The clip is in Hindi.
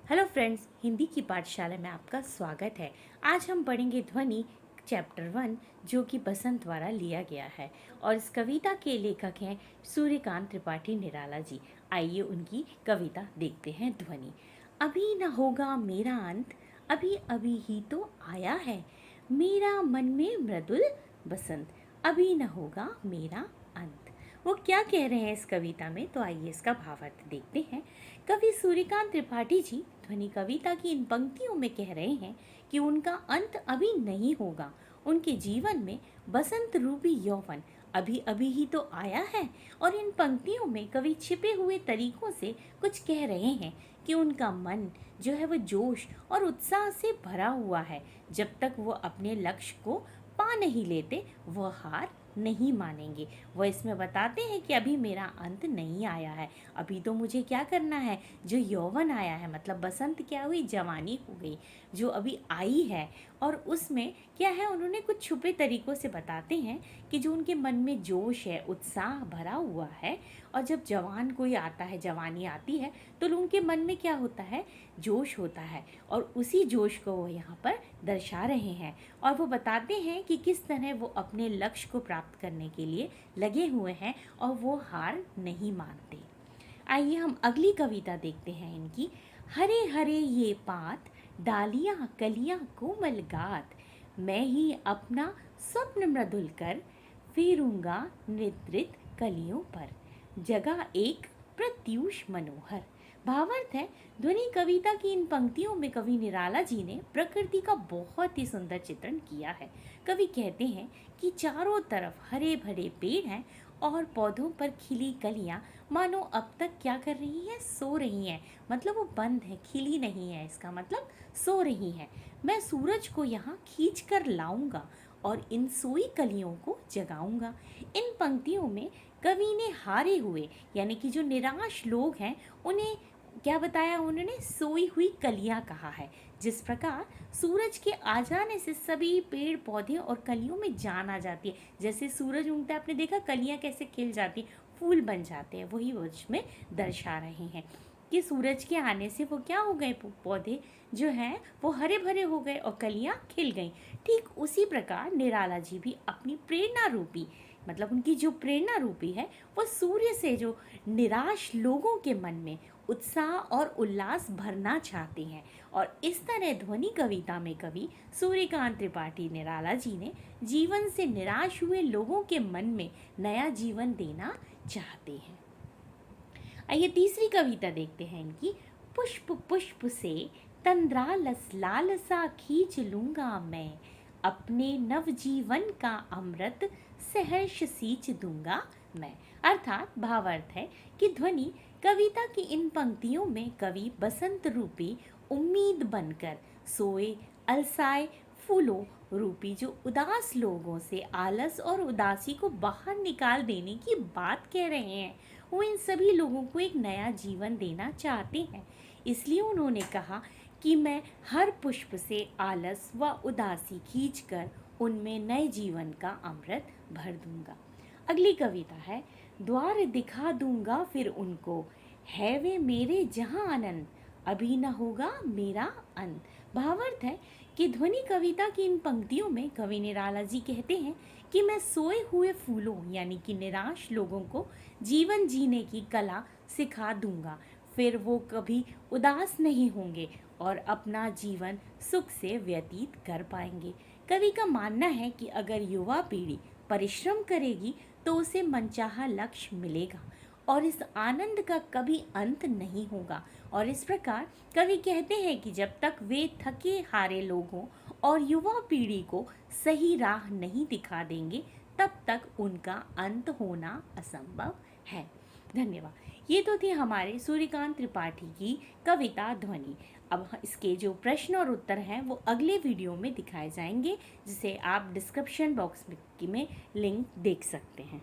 हेलो फ्रेंड्स, हिंदी की पाठशाला में आपका स्वागत है। आज हम पढ़ेंगे ध्वनि चैप्टर 1 जो कि बसंत द्वारा लिया गया है और इस कविता के लेखक हैं सूर्यकांत त्रिपाठी निराला जी। आइए उनकी कविता देखते हैं। ध्वनि। अभी न होगा मेरा अंत, अभी अभी ही तो आया है मेरा मन में मृदुल बसंत, अभी न होगा मेरा अंत। वो क्या कह रहे हैं इस कविता में, तो आइए इसका भावार्थ देखते हैं। कवि सूर्यकांत त्रिपाठी जी ध्वनि कविता की इन पंक्तियों में कह रहे हैं कि उनका अंत अभी नहीं होगा। उनके जीवन में बसंत रूपी यौवन अभी अभी ही तो आया है। और इन पंक्तियों में कवि छिपे हुए तरीकों से कुछ कह रहे हैं कि उनका मन जो है वो जोश और उत्साह से भरा हुआ है। जब तक वो अपने लक्ष्य को पा नहीं लेते वह हार नहीं मानेंगे। वह इसमें बताते हैं कि अभी मेरा अंत नहीं आया है, अभी तो मुझे क्या करना है, जो यौवन आया है मतलब बसंत क्या हुई, जवानी हो गई जो अभी आई है। और उसमें क्या है, उन्होंने कुछ छुपे तरीकों से बताते हैं कि जो उनके मन में जोश है, उत्साह भरा हुआ है। और जब जवान कोई आता है, जवानी आती है, तो उनके मन में क्या होता है, जोश होता है। और उसी जोश को वो यहाँ पर दर्शा रहे हैं और वो बताते हैं कि किस तरह वो अपने लक्ष्य को प्राप्त करने के लिए लगे हुए हैं और वो हार नहीं मानते। आइए हम अगली कविता देखते हैं इनकी। हरे हरे ये पात, डालियाँ कलियाँ कोमल गात, मैं ही अपना स्वप्न मृदुल कर, फेरूंगा निद्रित कलियों पर, जगह एक प्रत्यूष मनोहर। भावार्थ है, ध्वनि कविता की इन पंक्तियों में कवि निराला जी ने प्रकृति का बहुत ही सुंदर चित्रण किया है। कवि कहते हैं कि चारों तरफ हरे भरे पेड़ हैं और पौधों पर खिली कलियां मानो अब तक क्या कर रही है, सो रही हैं। मतलब वो बंद है, खिली नहीं है, इसका मतलब सो रही हैं। मैं सूरज को यहाँ खींच कर लाऊंगा और इन सोई कलियों को जगाऊंगा। इन पंक्तियों में कवि ने हारे हुए यानी कि जो निराश लोग हैं उन्हें क्या बताया, उन्होंने सोई हुई कलियां कहा है। जिस प्रकार सूरज के आ जाने से सभी पेड़ पौधे और कलियों में जान आ जाती है। जैसे सूरज उगता है, आपने देखा कलियां कैसे खिल जाती, फूल बन जाते हैं, वही वो इसमें दर्शा रहे हैं कि सूरज के आने से वो क्या हो गए, पौधे जो हैं वो हरे भरे हो गए और कलियां खिल गईं। ठीक उसी प्रकार निराला जी भी अपनी प्रेरणा रूपी मतलब उनकी जो प्रेरणा रूपी है वो सूर्य से जो निराश लोगों के मन में उत्साह और उल्लास भरना चाहते हैं। और इस तरह ध्वनि कविता में कवि सूर्यकांत त्रिपाठी निराला जी ने जीवन से निराश हुए लोगों के मन में नया जीवन देना चाहते हैं। आइए तीसरी कविता देखते हैं इनकी। पुष्प पुष्प से तंद्रालस लालसा खींच लूंगा मैं, अपने नवजीवन का अमृत सहर्ष सींच दूंगा मैं। अर्थात भावार्थ है कि ध्वनि कविता की इन पंक्तियों में कवि बसंत रूपी उम्मीद बनकर सोए अलसाए फूलों रूपी जो उदास लोगों से आलस और उदासी को बाहर निकाल देने की बात कह रहे हैं। वो इन सभी लोगों को एक नया जीवन देना चाहते हैं। इसलिए उन्होंने कहा कि मैं हर पुष्प से आलस व उदासी खींचकर उनमें नए जीवन का अमृत भर दूंगा। अगली कविता है। द्वार दिखा दूंगा फिर उनको, है वे मेरे जहां आनंद, अभी न होगा मेरा अंत। भावार्थ है कि ध्वनि कविता की इन पंक्तियों में कवि निराला जी कहते हैं कि मैं सोए हुए फूलों यानी कि निराश लोगों को जीवन जीने की कला सिखा दूंगा, फिर वो कभी उदास नहीं होंगे और अपना जीवन सुख से व्यतीत कर पाएंगे। कवि का मानना है कि अगर युवा पीढ़ी परिश्रम करेगी तो उसे मनचाहा लक्ष्य मिलेगा और इस आनंद का कभी अंत नहीं होगा। और इस प्रकार कवि कहते हैं कि जब तक वे थके हारे लोगों और युवा पीढ़ी को सही राह नहीं दिखा देंगे तब तक उनका अंत होना असंभव है। धन्यवाद। ये तो थी हमारे सूर्यकांत त्रिपाठी की कविता ध्वनि। अब इसके जो प्रश्न और उत्तर हैं वो अगले वीडियो में दिखाए जाएंगे, जिसे आप डिस्क्रिप्शन बॉक्स में लिंक देख सकते हैं।